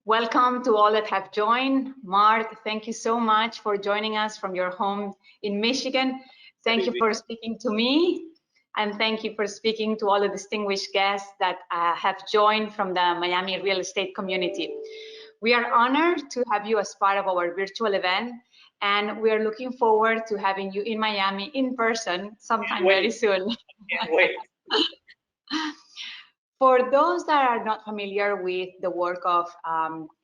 Welcome to all that have joined. Mark, thank you so much for joining us from your home in Michigan. Thank you for speaking to me, and thank you for speaking to all the distinguished guests that have joined from the Miami real estate community. We are honored to have you as part of our virtual event, and we are looking forward to having you in Miami in person sometime very soon. Can't wait. For those that are not familiar with the work of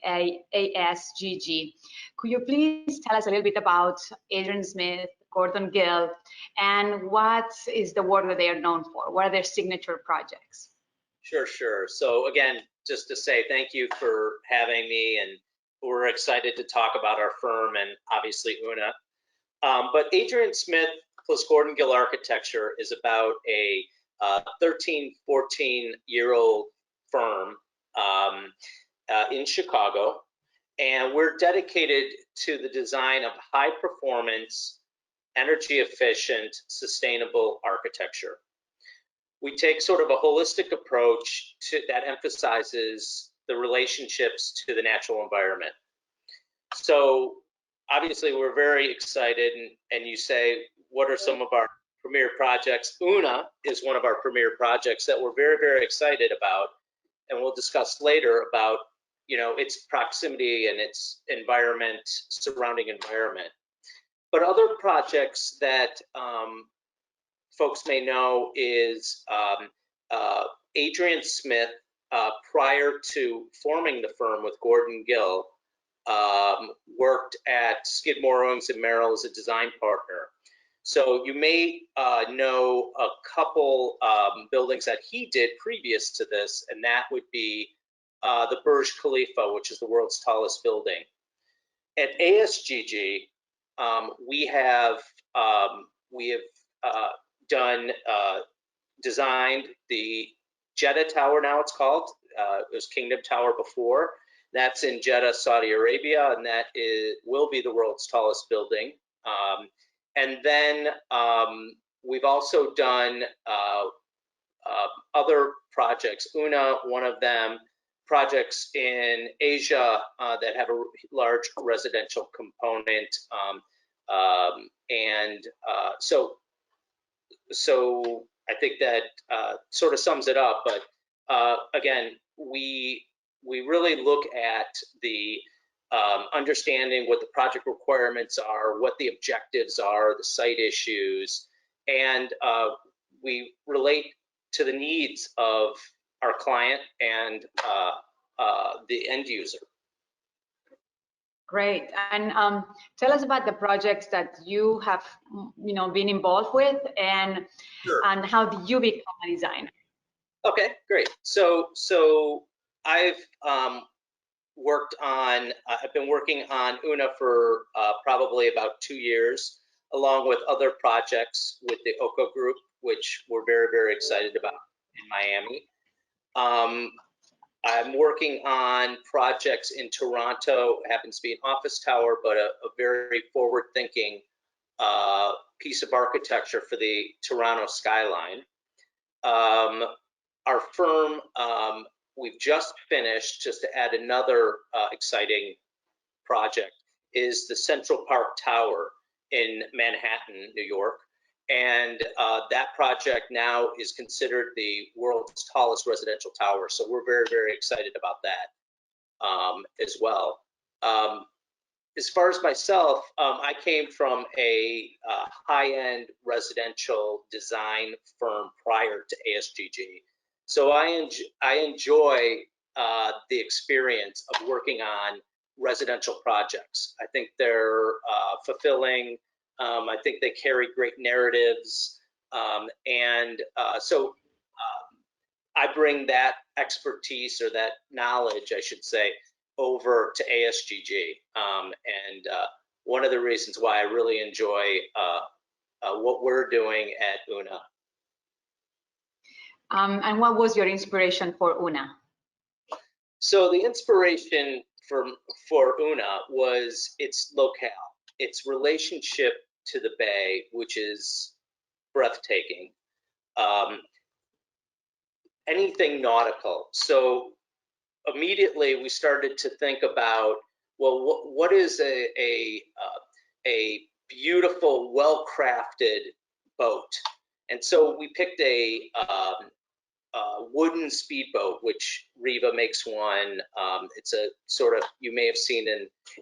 ASGG, could you please tell us a little bit about Adrian Smith, Gordon Gill, and what is the work that they are known for? What are their signature projects? Sure. So again, just to say thank you for having me, and we're excited to talk about our firm and obviously Una. But Adrian Smith plus Gordon Gill Architecture is about a 13, 14-year-old firm in Chicago, and we're dedicated to the design of high-performance, energy-efficient, sustainable architecture. We take sort of a holistic approach that emphasizes the relationships to the natural environment. So obviously we're very excited, and you say, what are some of our premier projects? Una is one of our premier projects that we're very excited about, and we'll discuss later about its proximity and its environment, surrounding environment. But other projects that folks may know is Adrian Smith, prior to forming the firm with Gordon Gill, worked at Skidmore, Owings & Merrill as a design partner. So you may know a couple buildings that he did previous to this, and that would be the Burj Khalifa, which is the world's tallest building. At ASGG, we have designed the Jeddah Tower, now it's called. It was Kingdom Tower before. That's in Jeddah, Saudi Arabia, and that will be the world's tallest building. And then we've also done other projects. Una, one of them, projects in Asia that have a large residential component. So I think that sort of sums it up. But again, we really look at the understanding what the project requirements are, what the objectives are, the site issues, and we relate to the needs of our client and the end user. Great. And tell us about the projects that you have been involved with, and Sure. And how did you become a designer? Okay, great. So I've been working on Una for probably about 2 years, along with other projects with the OCO Group, which we're very excited about in Miami. I'm working on projects in Toronto. It happens to be an office tower, but a very forward-thinking piece of architecture for the Toronto skyline. Our firm, we've just finished, just to add another exciting project, is the Central Park Tower in Manhattan, New York. And that project now is considered the world's tallest residential tower. So we're very excited about that as well. As far as myself, I came from a high-end residential design firm prior to ASGG. So I enjoy the experience of working on residential projects. I think they're fulfilling. I think they carry great narratives, so I bring that expertise, or that knowledge, I should say, over to ASGG. And one of the reasons why I really enjoy what we're doing at Una. And what was your inspiration for Una? So the inspiration for Una was its locale, its relationship to the Bay, which is breathtaking. Anything nautical. So immediately we started to think about, well, what is a beautiful, well-crafted boat? And so we picked a wooden speedboat, which Riva makes one. It's a sort of, you may have seen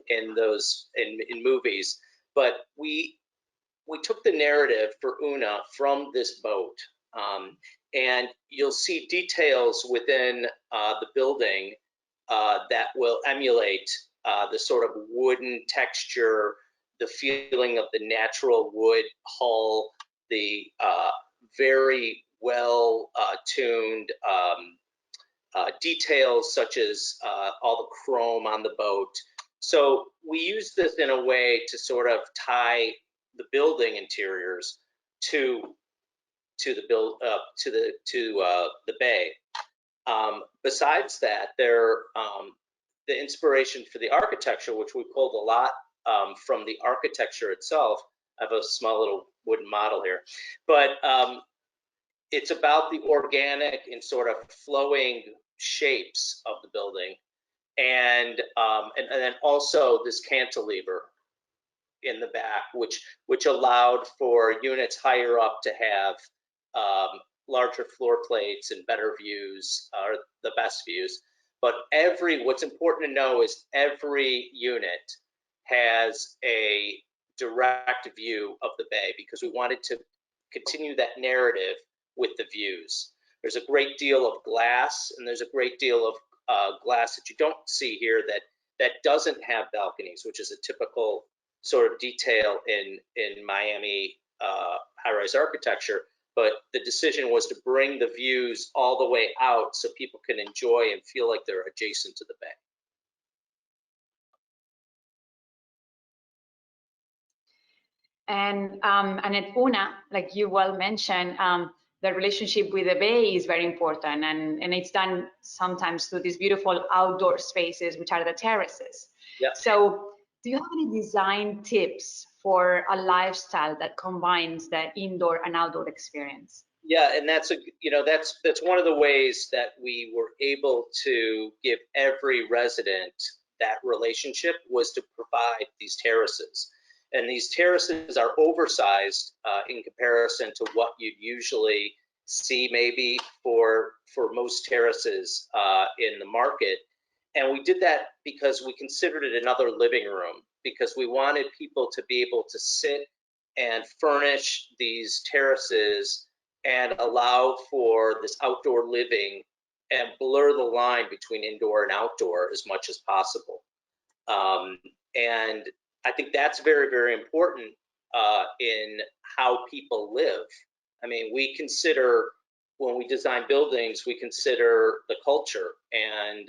in those in movies, but we took the narrative for Una from this boat, and you'll see details within the building that will emulate the sort of wooden texture, the feeling of the natural wood hull, the very well tuned details such as all the chrome on the boat. So we use this in a way to sort of tie the building interiors to the bay. Besides that, the inspiration for the architecture, which we pulled a lot from the architecture itself. I have a small little wooden model here, but it's about the organic and sort of flowing shapes of the building, and then also this cantilever in the back, which allowed for units higher up to have larger floor plates and better views, or the best views. But what's important to know is every unit has a direct view of the bay, because we wanted to continue that narrative with the views. There's a great deal of glass, and there's a great deal of glass that you don't see here that doesn't have balconies, which is a typical sort of detail in Miami high-rise architecture. But the decision was to bring the views all the way out so people can enjoy and feel like they're adjacent to the bay. And at Una, like you well mentioned, the relationship with the bay is very important, and it's done sometimes through these beautiful outdoor spaces, which are the terraces. Yeah. So do you have any design tips for a lifestyle that combines the indoor and outdoor experience? Yeah, and that's one of the ways that we were able to give every resident that relationship, was to provide these terraces. And these terraces are oversized in comparison to what you'd usually see maybe for most terraces in the market. And we did that because we considered it another living room, because we wanted people to be able to sit and furnish these terraces and allow for this outdoor living and blur the line between indoor and outdoor as much as possible. And I think that's very, very important in how people live. I mean, when we design buildings, we consider the culture and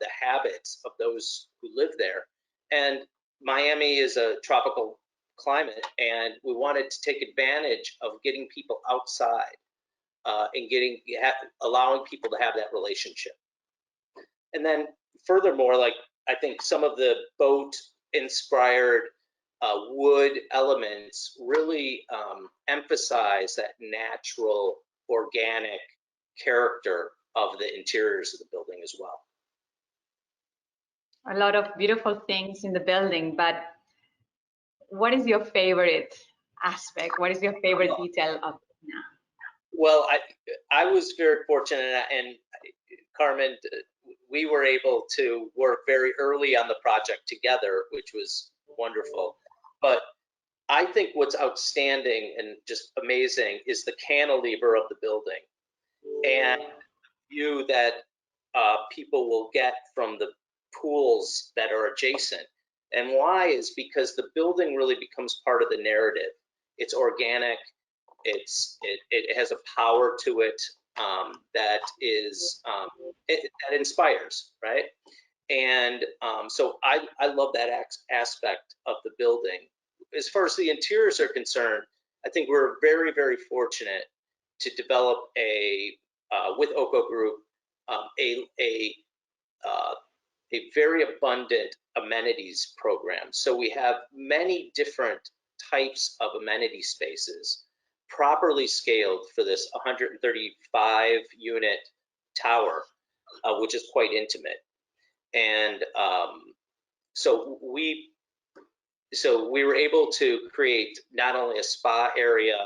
the habits of those who live there. And Miami is a tropical climate, and we wanted to take advantage of getting people outside and allowing people to have that relationship. And then furthermore, like, I think some of the boat inspired wood elements really emphasize that natural, organic character of the interiors of the building as well. A lot of beautiful things in the building, but what is your favorite aspect? What is your favorite detail of it now? Well, I was very fortunate, and Carmen, we were able to work very early on the project together, which was wonderful. But I think what's outstanding and just amazing is the cantilever of the building and the view that people will get from the pools that are adjacent. And why is because the building really becomes part of the narrative. It's organic. It has a power to it that is that inspires, right? And so I love that aspect of the building. As far as the interiors are concerned, I think we're very, very fortunate to develop with Oko Group a very abundant amenities program. So we have many different types of amenity spaces, properly scaled for this 135 unit tower. which is quite intimate. And so we were able to create not only a spa area,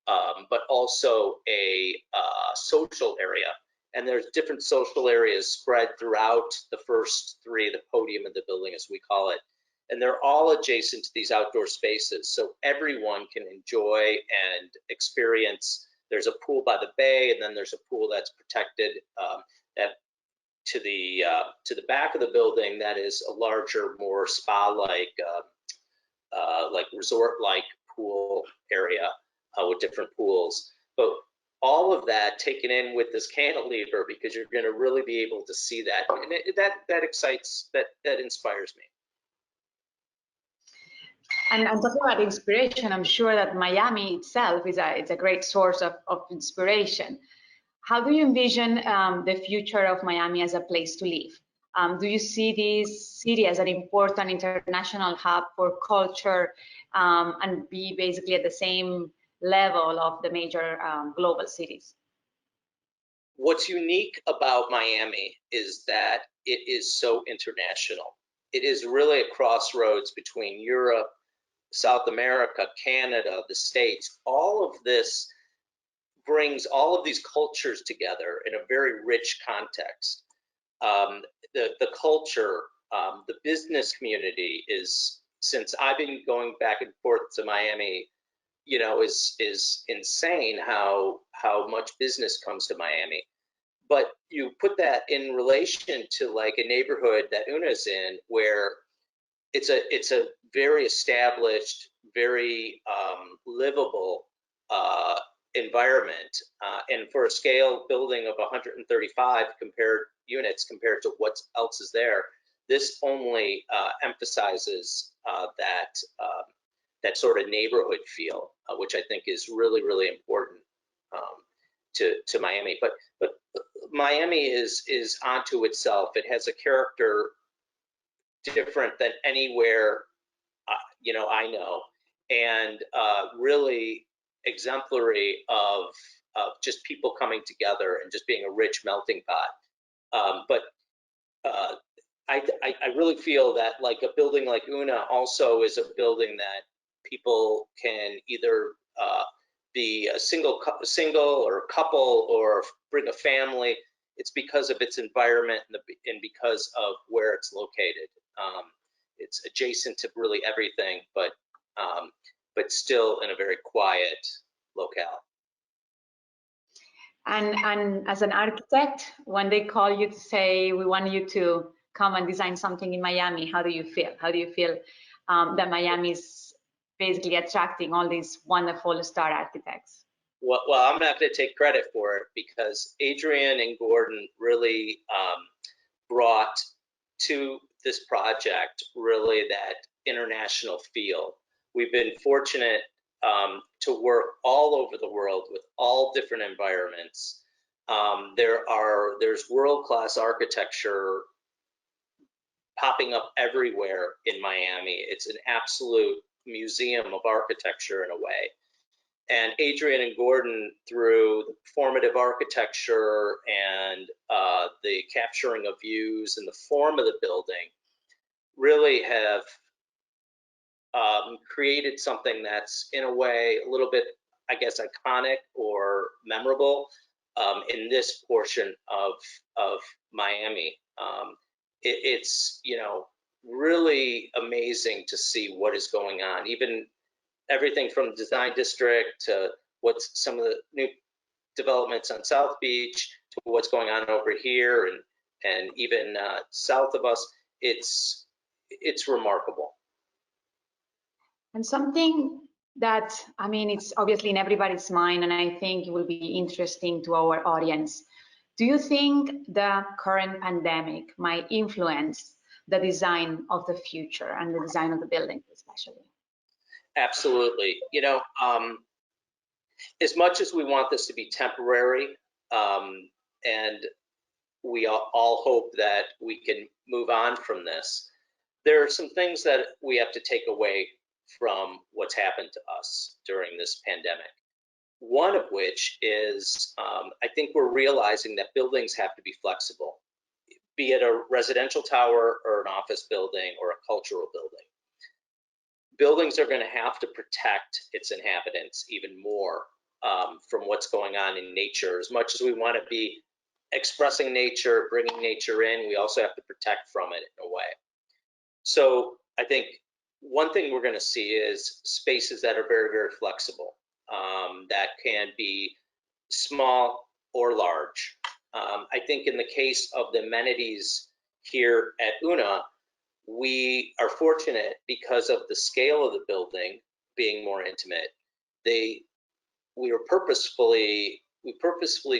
but also a social area. And there's different social areas spread throughout the first three, the podium of the building, as we call it. And they're all adjacent to these outdoor spaces, so everyone can enjoy and experience. There's a pool by the bay, and then there's a pool that's protected that to the back of the building that is a larger, more spa-like, like resort-like pool area with different pools. But all of that taken in with this cantilever, because you're going to really be able to see that, and that excites, that inspires me. And talking about inspiration, I'm sure that Miami itself is a great source of inspiration. How do you envision the future of Miami as a place to live? Do you see this city as an important international hub for culture and be basically at the same level of the major global cities? What's unique about Miami is that it is so international. It is really a crossroads between Europe, South America, Canada, the States. All of this brings all of these cultures together in a very rich context. The culture, the business community is, since I've been going back and forth to Miami, you know, is insane how much business comes to Miami. But you put that in relation to like a neighborhood that Una's in, where it's a very established, very livable environment, and for a scale building of 135 units compared to what else is there, this only emphasizes that sort of neighborhood feel, which I think is really, really important to Miami. But Miami is onto itself. It has a character different than anywhere you know, I know, and really exemplary of just people coming together and just being a rich melting pot. But I really feel that like a building like Una also is a building that people can either be a single or a couple or bring a family. It's because of its environment and because of where it's located. It's adjacent to really everything, but still in a very quiet locale. And as an architect, when they call you to say, we want you to come and design something in Miami, how do you feel? How do you feel that Miami is basically attracting all these wonderful star architects? Well, I'm not going to take credit for it, because Adrian and Gordon really brought to this project really that international feel. We've been fortunate to work all over the world with all different environments. There's world-class architecture popping up everywhere in Miami. It's an absolute museum of architecture in a way. And Adrian and Gordon, through the formative architecture and the capturing of views and the form of the building, really have created something that's in a way a little bit, I guess, iconic or memorable in this portion of Miami. It's, you know, really amazing to see what is going on, even everything from design district to what's some of the new developments on South Beach to what's going on over here and even south of us. It's remarkable. And something that, I mean, it's obviously in everybody's mind, and I think it will be interesting to our audience. Do you think the current pandemic might influence the design of the future and the design of the buildings, especially? Absolutely. You know, as much as we want this to be temporary, and we all hope that we can move on from this, there are some things that we have to take away from what's happened to us during this pandemic. One of which is, I think we're realizing that buildings have to be flexible. be it a residential tower or an office building or a cultural building. Buildings are going to have to protect its inhabitants even more from what's going on in nature. As much as we want to be expressing nature, bringing nature in, we also have to protect from it in a way. So I think one thing we're going to see is spaces that are very, very flexible, that can be small or large. I think in the case of the amenities here at UNA, we are fortunate because of the scale of the building being more intimate. We purposefully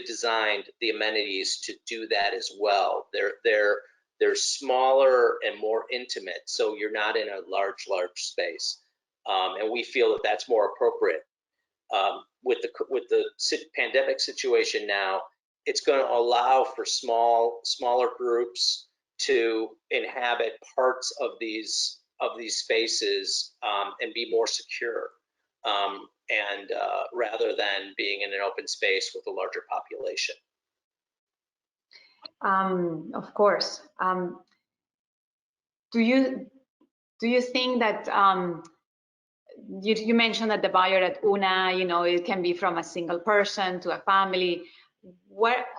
designed the amenities to do that as well. They're smaller and more intimate, so you're not in a large space, and we feel that that's more appropriate. With the pandemic situation now, it's going to allow for smaller groups to inhabit parts of these spaces and be more secure, and rather than being in an open space with a larger population. Of course. Do you think that you mentioned that the buyer at UNA, it can be from a single person to a family.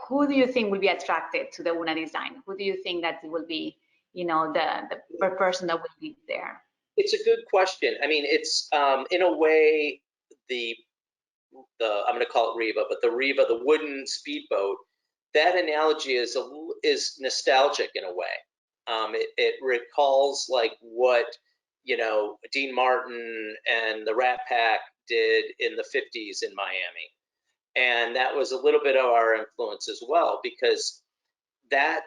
Who do you think will be attracted to the UNA design? Who do you think that it will be, the person that will be there? It's a good question. I mean, it's in a way I'm going to call it Riva, but the wooden speedboat. That analogy is nostalgic in a way. It recalls like what Dean Martin and the Rat Pack did in the 50s in Miami. And that was a little bit of our influence as well, because that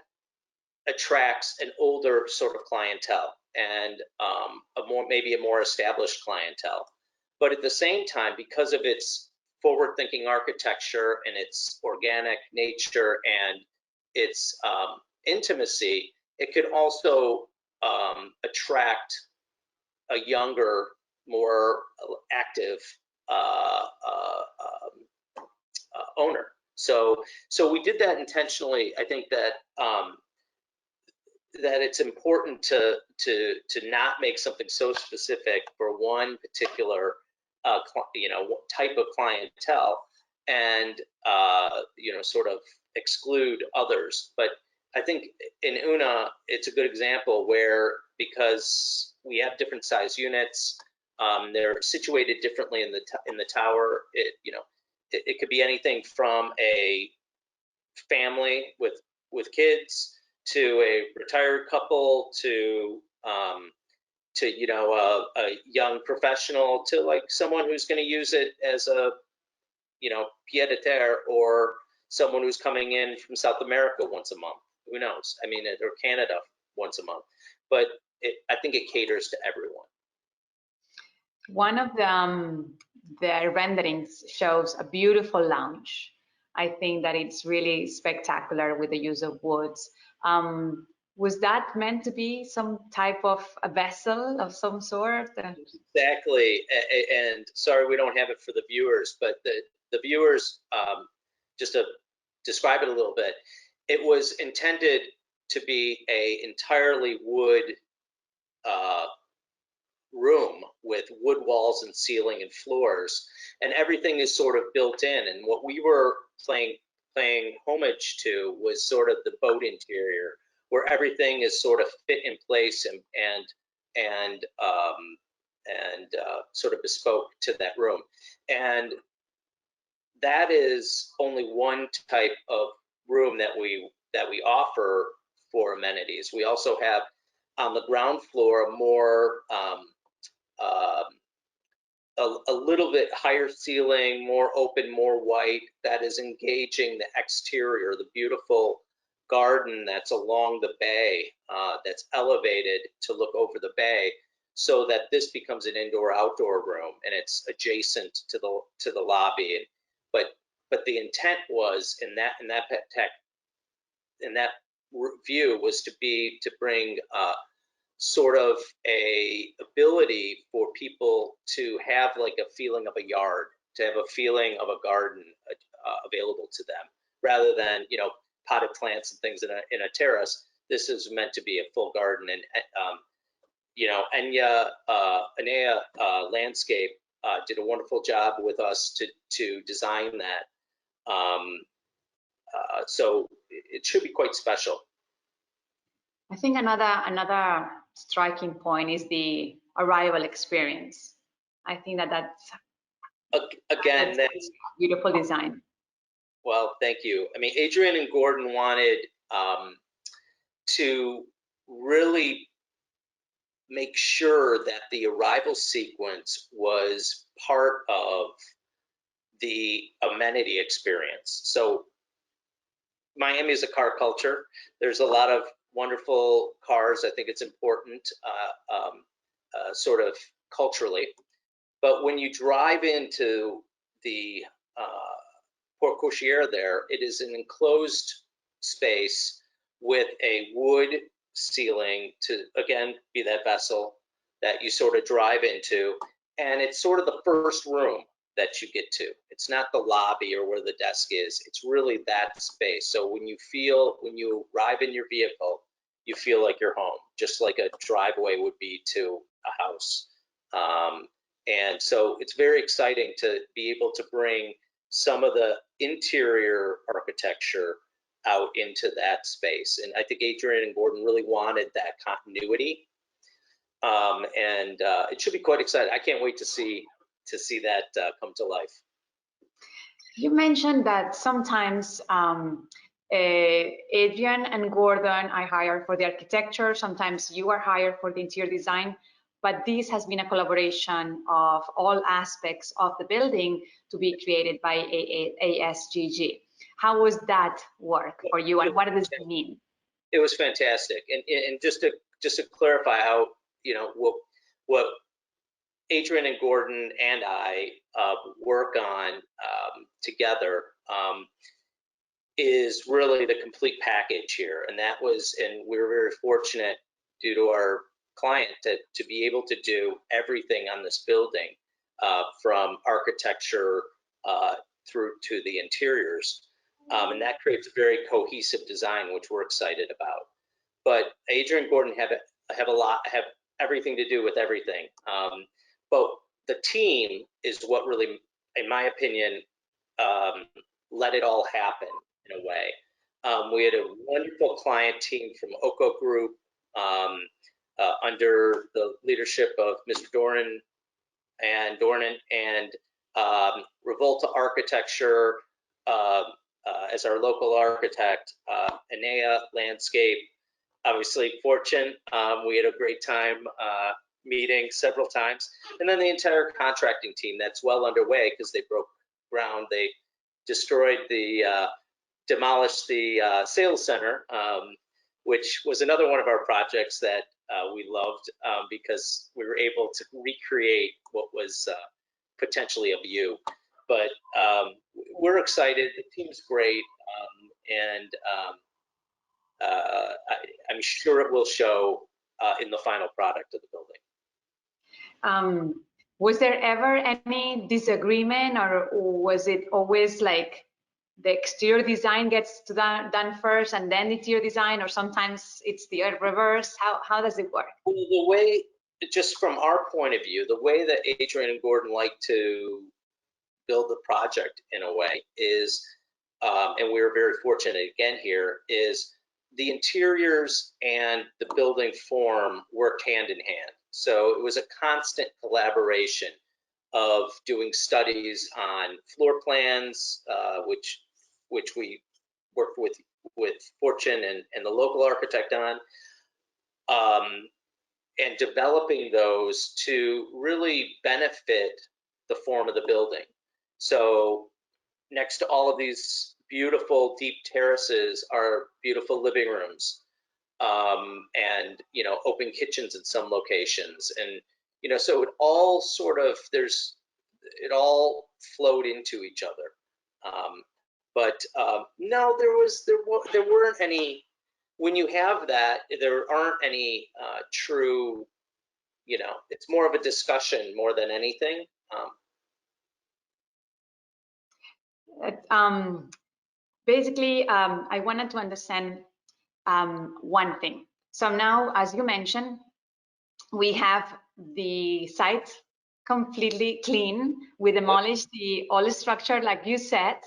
attracts an older sort of clientele and maybe a more established clientele. But at the same time, because of its forward-thinking architecture and its organic nature and its intimacy, it could also attract a younger, more active owner. So we did that intentionally. I think that that it's important to not make something so specific for one particular type of clientele, and sort of exclude others. But I think in UNA, it's a good example where, because we have different size units, they're situated differently in the tower. It could be anything from a family with kids to a retired couple to a young professional to like someone who's going to use it as a pied-à-terre, or someone who's coming in from South America once a month. Who knows? I mean, or Canada once a month. But I think it caters to everyone. One of the renderings shows a beautiful lounge. I think that it's really spectacular with the use of woods. Was that meant to be some type of a vessel of some sort? Exactly. And sorry, we don't have it for the viewers, but the viewers, just to describe it a little bit, it was intended to be a entirely wood room with wood walls and ceiling and floors, and everything is sort of built in. And what we were paying homage to was sort of the boat interior, where everything is sort of fit in place and sort of bespoke to that room. And that is only one type of room that we offer for amenities. We also have on the ground floor a more a little bit higher ceiling, more open, more white, that is engaging the exterior, the beautiful garden that's along the bay, that's elevated to look over the bay, so that this becomes an indoor-outdoor room, and it's adjacent to the lobby. But the intent was in that view was to bring sort of a ability for people to have like a feeling of a yard, to have a feeling of a garden available to them, rather than potted plants and things in a terrace. this is meant to be a full garden. And you know, Anea Landscape did a wonderful job with us to design that. So it should be quite special. I think another striking point is the arrival experience. I think that's beautiful design. Well, thank you. I mean, Adrian and Gordon wanted to really make sure that the arrival sequence was part of the amenity experience. So Miami is a car culture. There's a lot of wonderful cars. I think it's important sort of culturally. But when you drive into the Port Cochier there, it is an enclosed space with a wood ceiling to, again, be that vessel that you sort of drive into. And it's sort of the first room that you get to. It's not the lobby or where the desk is. It's really that space. So when you arrive in your vehicle, you feel like you're home, just like a driveway would be to a house. And so it's very exciting to be able to bring some of the interior architecture out into that space. And I think Adrian and Gordon really wanted that continuity. And it should be quite exciting. I can't wait to see that come to life. You mentioned that sometimes Adrian and Gordon are hired for the architecture, sometimes you are hired for the interior design, but this has been a collaboration of all aspects of the building to be created by ASGG. How was that work for you, and what does it mean? It was fantastic, and just to clarify how, you know, what Adrian and Gordon and I work on together is really the complete package here. And we were very fortunate due to our client to be able to do everything on this building, from architecture through to the interiors. And that creates a very cohesive design, which we're excited about. But Adrian and Gordon have everything to do with everything. But the team is what really, in my opinion, let it all happen in a way. We had a wonderful client team from Oko Group under the leadership of Mr. Dornan and Revolta Architecture as our local architect, Anea Landscape, obviously Fortune. We had a great time meeting several times, and then the entire contracting team that's well underway because they broke ground. They demolished the sales center, which was another one of our projects that we loved because we were able to recreate what was potentially a view. But we're excited. The team's great, and I'm sure it will show in the final product of the building. Was there ever any disagreement, or was it always like the exterior design gets done first and then the interior design, or sometimes it's the reverse? How does it work? Well, the way, just from our point of view, the way that Adrian and Gordon like to build the project in a way is, and we were very fortunate again here, is the interiors and the building form worked hand in hand. So it was a constant collaboration of doing studies on floor plans, which we worked with Fortune and the local architect on, and developing those to really benefit the form of the building. So next to all of these beautiful deep terraces are beautiful living rooms, and, you know, open kitchens in some locations. And, you know, so it all sort of, it all flowed into each other. But no, there weren't any, when you have that, there aren't any true, you know, it's more of a discussion more than anything. Basically, I wanted to understand one thing. So now, as you mentioned, we have the site completely clean. We demolished the old structure, like you said.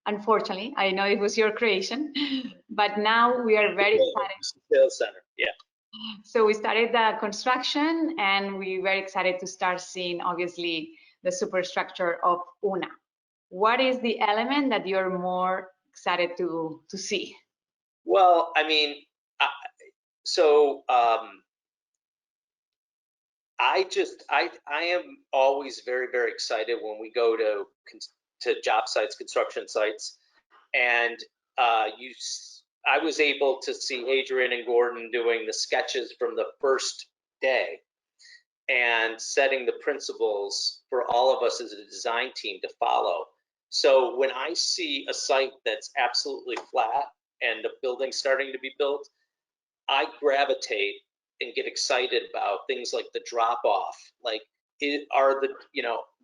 Unfortunately, I know it was your creation, but now we are very excited. Sales center, yeah. So we started the construction, and we're very excited to start seeing, obviously, the superstructure of Una. What is the element that you're more excited to see? Well, I mean, I am always very, very excited when we go to job sites, construction sites, and I was able to see Adrian and Gordon doing the sketches from the first day and setting the principles for all of us as a design team to follow. So when I see a site that's absolutely flat and the building starting to be built, I gravitate and get excited about things like the drop off, like are the,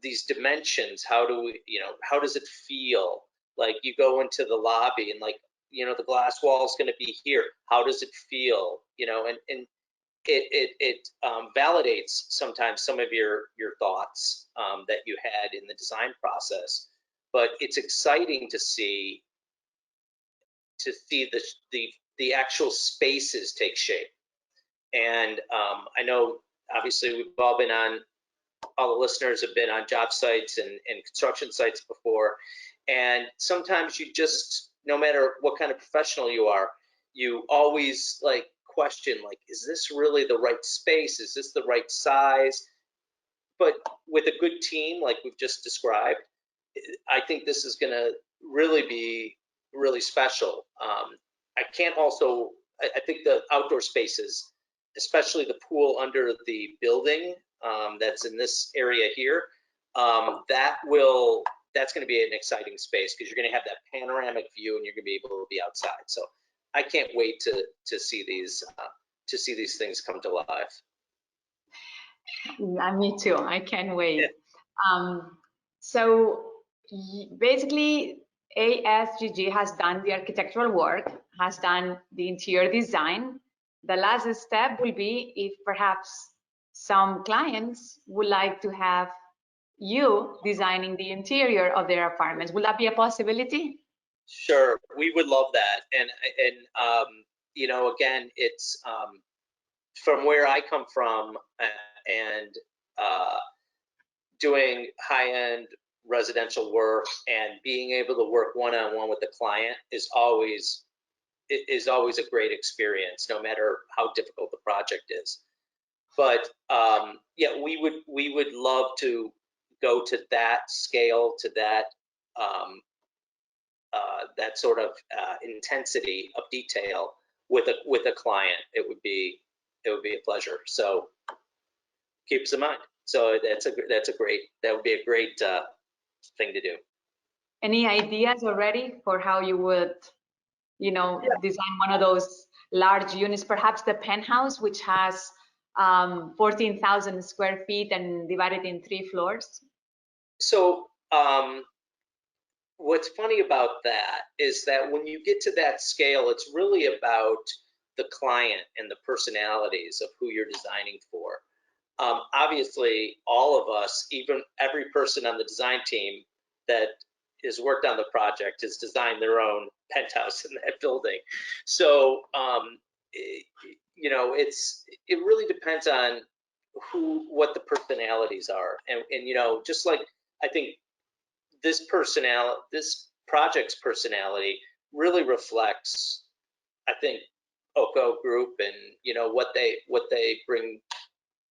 these dimensions, how does it feel? Like you go into the lobby and like, the glass wall is going to be here. How does it feel? And it validates sometimes some of your thoughts that you had in the design process, but it's exciting to see the actual spaces take shape. And I know obviously all the listeners have been on job sites and construction sites before, and sometimes you just, no matter what kind of professional you are, you always like question, like, is this really the right space? Is this the right size? But with a good team like we've just described, I think this is going to really be really special. I think the outdoor spaces, especially the pool under the building that's in this area here, that's going to be an exciting space because you're going to have that panoramic view and you're going to be able to be outside. So I can't wait to see these things come to life. Yeah, me too. I can't wait. Yeah. So basically, ASGG has done the architectural work, has done the interior design. The last step will be if perhaps some clients would like to have you designing the interior of their apartments. Will that be a possibility? Sure, we would love that. And again, it's from where I come from, and doing high-end residential work and being able to work one-on-one with the client is always a great experience, no matter how difficult the project is. But yeah, we would love to go to that scale, to that that sort of intensity of detail with a client. It would be a pleasure. So keep us in mind. So that would be a great thing to do. Any ideas already for how you would, design one of those large units, perhaps the penthouse, which has 14,000 square feet and divided in 3 floors? So what's funny about that is that when you get to that scale, it's really about the client and the personalities of who you're designing for. Obviously, all of us, even every person on the design team that has worked on the project, has designed their own penthouse in that building. So, it really depends on what the personalities are, and just like I think this project's personality really reflects, I think, Oko Group and what they bring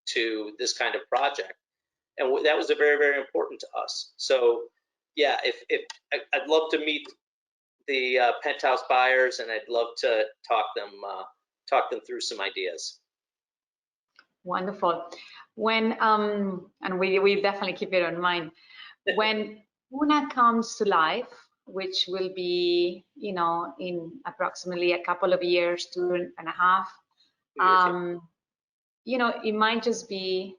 to this kind of project, and that was very, very important to us. So yeah, if I'd love to meet the penthouse buyers, and I'd love to talk them through some ideas. Wonderful. When and we definitely keep it in mind. When Una comes to life, which will be, in approximately a couple of years, 2.5, it might just be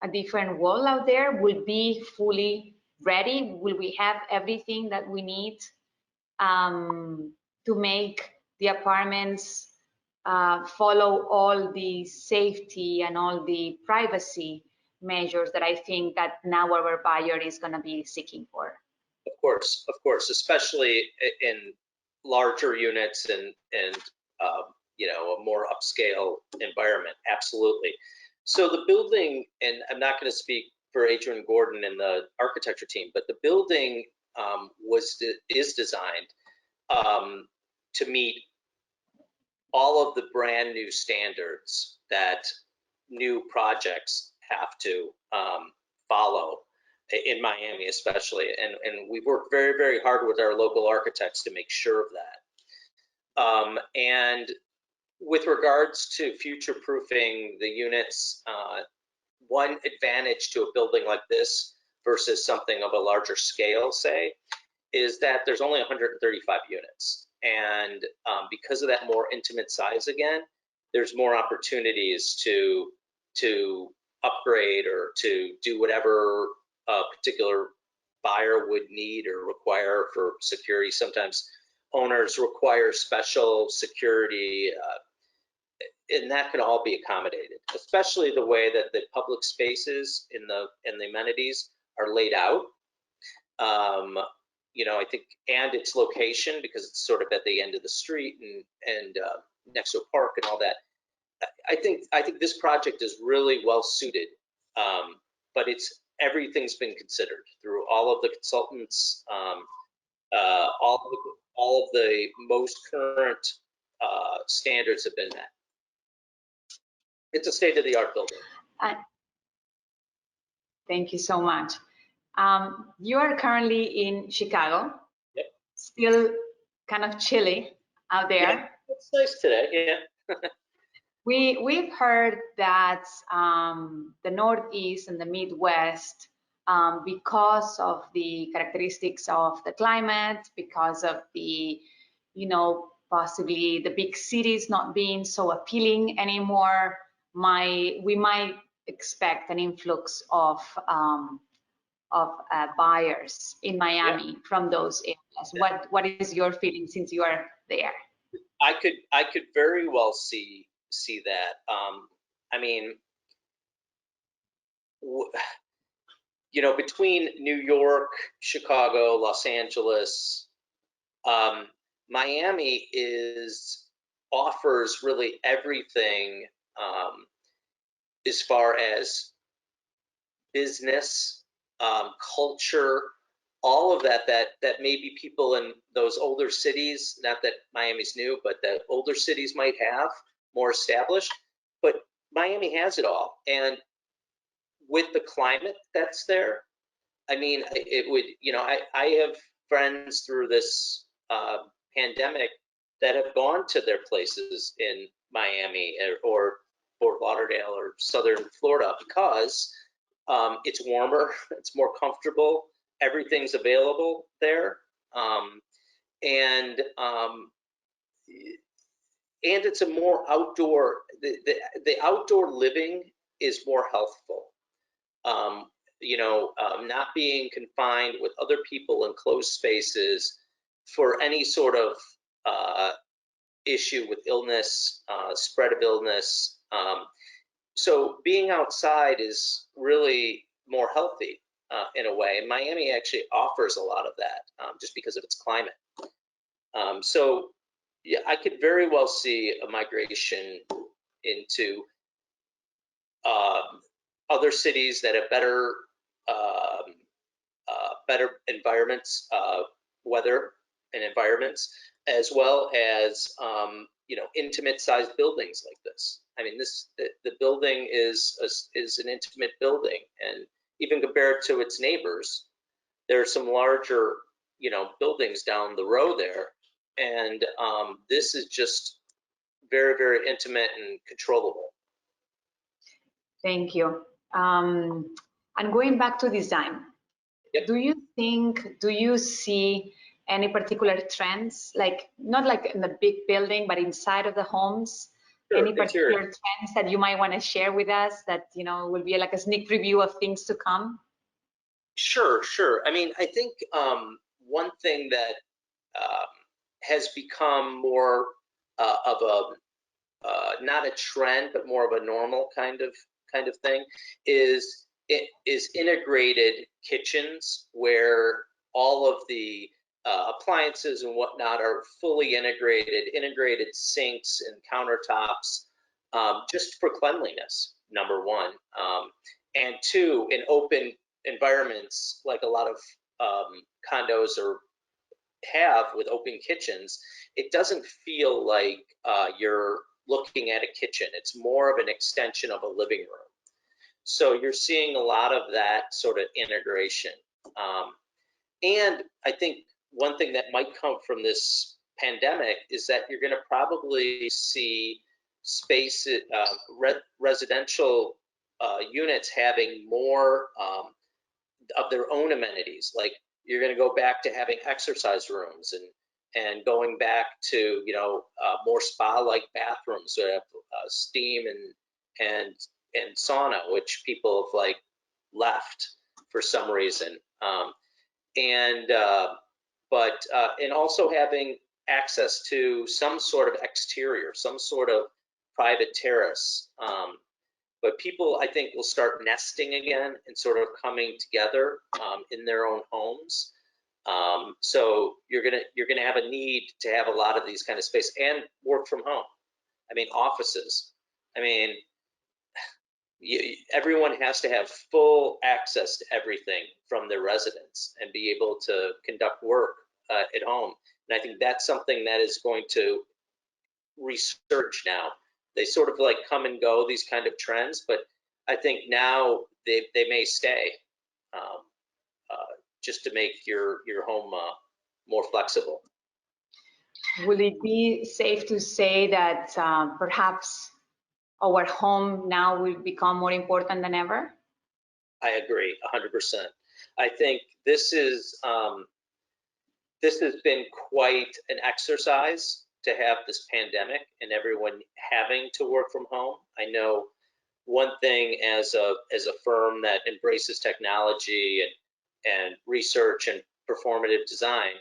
a different world out there. Will be fully ready? Will we have everything that we need to make the apartments follow all the safety and all the privacy measures that I think that now our buyer is going to be seeking for. Of course, especially in larger units and you know, a more upscale environment. Absolutely. So the building, and I'm not going to speak for Adrian and Gordon and the architecture team, but the building is designed to meet all of the brand new standards that new projects have to follow in Miami, especially. And we've worked very, very hard with our local architects to make sure of that. And with regards to future-proofing the units, one advantage to a building like this versus something of a larger scale, say, is that there's only 135 units. And because of that more intimate size again, there's more opportunities to upgrade or to do whatever a particular buyer would need or require for security. Sometimes owners require special security, and that can all be accommodated, especially the way that the public spaces in the amenities are laid out. You know, I think, and its location, because it's sort of at the end of the street and next to a park and all that. I think this project is really well suited, but everything's been considered through all of the consultants, all of the most current standards have been met. It's a state-of-the-art building. Thank you so much. You are currently in Chicago. Yep. Still kind of chilly out there. Yeah, it's nice today, yeah. We've heard that the Northeast and the Midwest, because of the characteristics of the climate, because of the, you know, possibly the big cities not being so appealing anymore, we might expect an influx of buyers in Miami from those areas. What is your feeling since you are there? I could very well see that. I mean, you know, between New York, Chicago, Los Angeles, Miami offers really everything as far as business, culture, all of that maybe people in those older cities, not that Miami's new, but that older cities might have more established. But Miami has it all. And with the climate that's there, I mean, it would, you know, I have friends through this pandemic that have gone to their places in Miami or Fort Lauderdale or Southern Florida because it's warmer, it's more comfortable, everything's available there, and it's a more outdoor. The outdoor living is more healthful. You know, not being confined with other people in closed spaces for any sort of issue with illness, spread of illness. So being outside is really more healthy in a way. And Miami actually offers a lot of that just because of its climate. So yeah, I could very well see a migration into other cities that have better environments, weather and environments, as well as you know, intimate-sized buildings like this. I mean, the building is an intimate building, and even compared to its neighbors, there are some larger, you know, buildings down the road there, and this is just very, very intimate and controllable. Thank you. And going back to design, yep. Do you see any particular trends, like not like in the big building, but inside of the homes? Sure, any particular trends that you might want to share with us that, you know, will be like a sneak preview of things to come? Sure. I mean, I think one thing that has become more of not a trend, but more of a normal kind of thing, is integrated kitchens where all of the appliances and whatnot are fully integrated sinks and countertops, just for cleanliness, number one. And two, in open environments like a lot of condos or have with open kitchens, it doesn't feel like you're looking at a kitchen. It's more of an extension of a living room. So you're seeing a lot of that sort of integration. And I think one thing that might come from this pandemic is that you're going to probably see space, residential units having more of their own amenities. Like you're going to go back to having exercise rooms and going back to, you know, more spa-like bathrooms that have steam and sauna, which people have like left for some reason. And also having access to some sort of exterior, some sort of private terrace. But people, I think, will start nesting again and sort of coming together in their own homes. So you're gonna have a need to have a lot of these kind of space and work from home. I mean, offices. I mean, everyone has to have full access to everything from their residence and be able to conduct work at home. And I think that's something that is going to resurge now. They sort of like come and go, these kind of trends, but I think now they may stay, just to make your home more flexible. Will it be safe to say that perhaps our home now will become more important than ever? I agree 100%. I think this has been quite an exercise to have this pandemic and everyone having to work from home. I know one thing as a firm that embraces technology and research and performative design,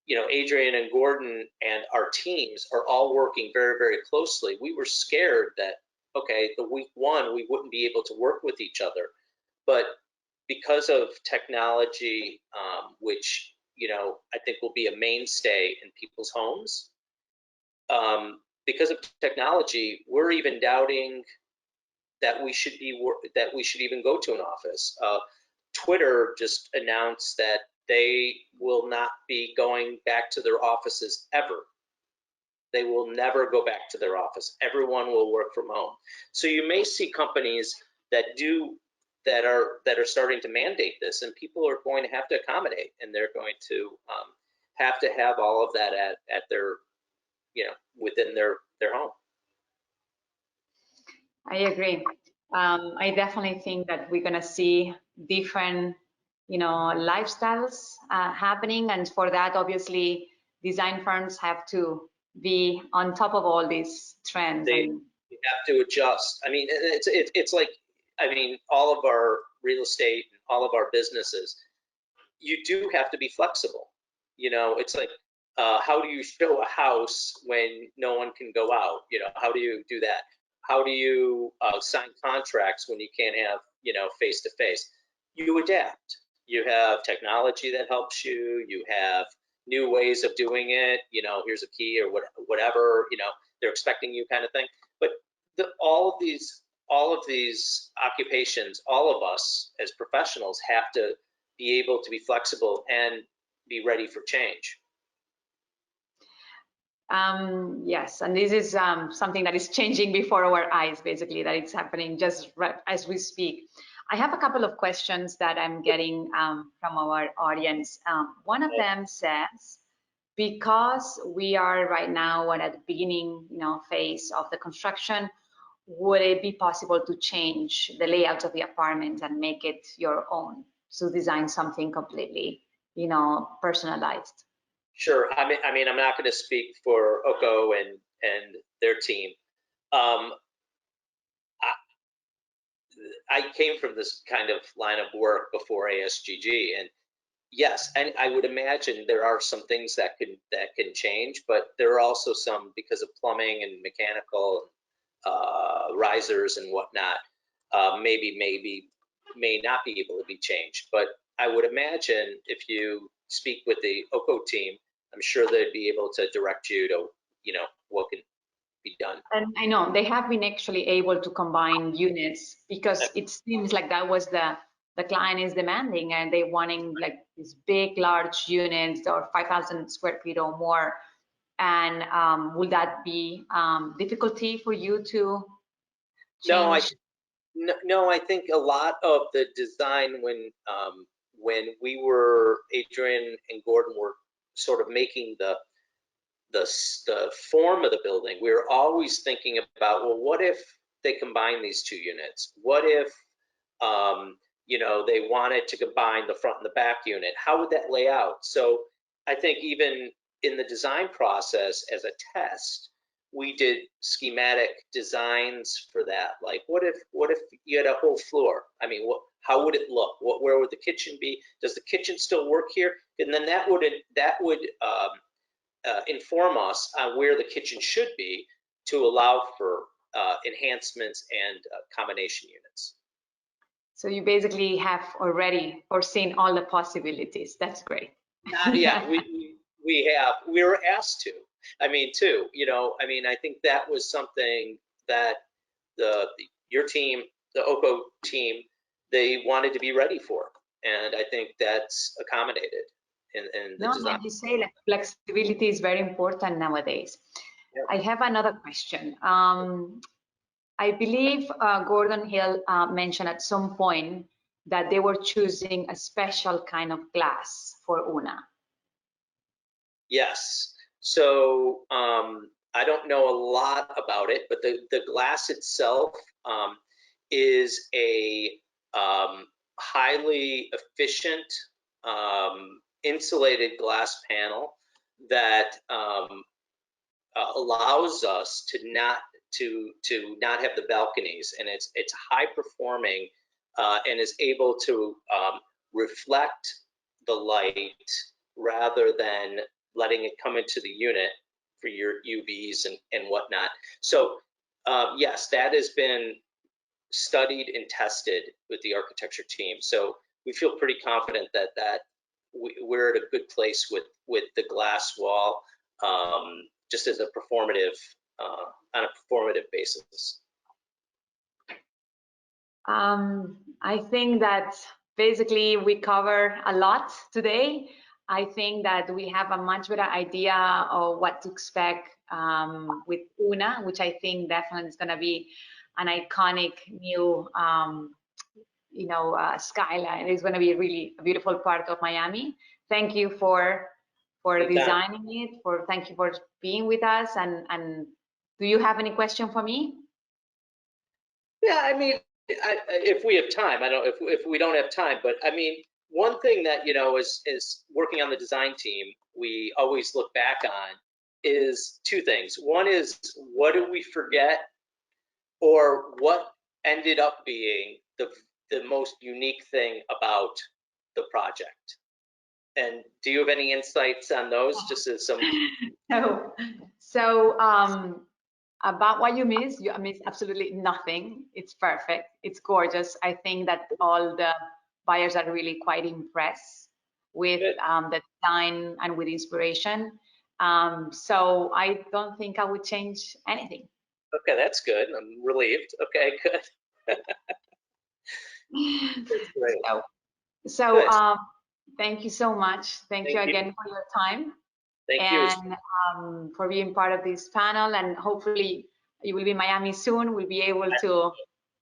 you know, Adrian and Gordon and our teams are all working very, very closely. We were scared that, okay, the week one, we wouldn't be able to work with each other. But because of technology, which, you know, I think will be a mainstay in people's homes, because of technology, we're even doubting that we should even go to an office. Twitter just announced that they will not be going back to their offices ever. They will never go back to their office. Everyone will work from home. So you may see companies that are starting to mandate this, and people are going to have to accommodate, and they're going to have all of that at their, you know, within their home. I agree. I definitely think that we're going to see different, you know, lifestyles happening, and for that, obviously, design firms have to be on top of all these trends. They have to adjust. I mean, it's like, I mean, all of our real estate, all of our businesses, you do have to be flexible. You know, it's like, how do you show a house when no one can go out? You know, how do you do that? How do you sign contracts when you can't have, you know, face-to-face? You adapt. You have technology that helps you. You have new ways of doing it. You know, here's a key or whatever, you know, they're expecting you kind of thing. But all of these occupations, all of us as professionals have to be able to be flexible and be ready for change. Yes, and this is something that is changing before our eyes, basically, that it's happening just right as we speak. I have a couple of questions that I'm getting from our audience. One of them says, because we are right now at the beginning, you know, phase of the construction, would it be possible to change the layout of the apartment and make it your own, to design something completely, you know, personalized? Sure. I mean, I'm not going to speak for Oko and their team. I came from this kind of line of work before ASGG, and yes, and I would imagine there are some things that can change, but there are also some, because of plumbing and mechanical risers and whatnot, may not be able to be changed. But I would imagine if you speak with the OCO team, I'm sure they'd be able to direct you to, what can be done. And I know they have been actually able to combine units, because it seems like that was the client is demanding, and they wanting like these big, large units or 5,000 square feet or more. And will that be difficulty for you to change? No, I think a lot of the design when Adrian and Gordon were sort of making the form of the building, we were always thinking about, well, what if they combine these two units? What if they wanted to combine the front and the back unit? How would that lay out? So I think even in the design process as a test, we did schematic designs for that. Like, what if you had a whole floor? I mean, how would it look? Where would the kitchen be? Does the kitchen still work here? And then that would inform us on where the kitchen should be to allow for enhancements and combination units. So you basically have already foreseen all the possibilities. That's great. Yeah, we were asked to. I mean, I think that was something that your team, the OCO team, they wanted to be ready for, and I think that's accommodated in the design. Like you say, like, flexibility is very important nowadays. Yeah. I have another question. I believe Gordon Hill mentioned at some point that they were choosing a special kind of glass for Una. Yes. So I don't know a lot about it, but the glass itself is a highly efficient insulated glass panel that allows us to not have the balconies, and it's high performing and is able to reflect the light rather than letting it come into the unit for your UVs and whatnot. So yes, that has been studied and tested with the architecture team. So we feel pretty confident that we're at a good place with the glass wall, just as a performative, on a performative basis. I think that basically we cover a lot today. I think that we have a much better idea of what to expect with Una, which I think definitely is going to be an iconic new, skyline. It's going to be really a beautiful part of Miami. Thank you for designing it. Thank you for being with us. And do you have any question for me? Yeah, I mean, if we have time, I don't. If we don't have time, but I mean, one thing that is working on the design team, we always look back on is two things. One is, what did we forget, or what ended up being the most unique thing about the project? And do you have any insights on those? Just as some. So about what you miss absolutely nothing. It's perfect. It's gorgeous. I think that all the buyers are really quite impressed with the design and with inspiration. So I don't think I would change anything. Okay, that's good. I'm relieved. Okay, good. That's great. So thank you so much. Thank you again for your time. Thank you. And for being part of this panel, and hopefully you will be in Miami soon. We'll be able to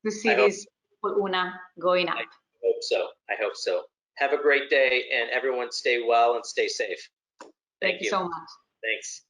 see this Una going up. I hope so. I hope so. Have a great day, and everyone stay well and stay safe. Thank you so much. Thanks.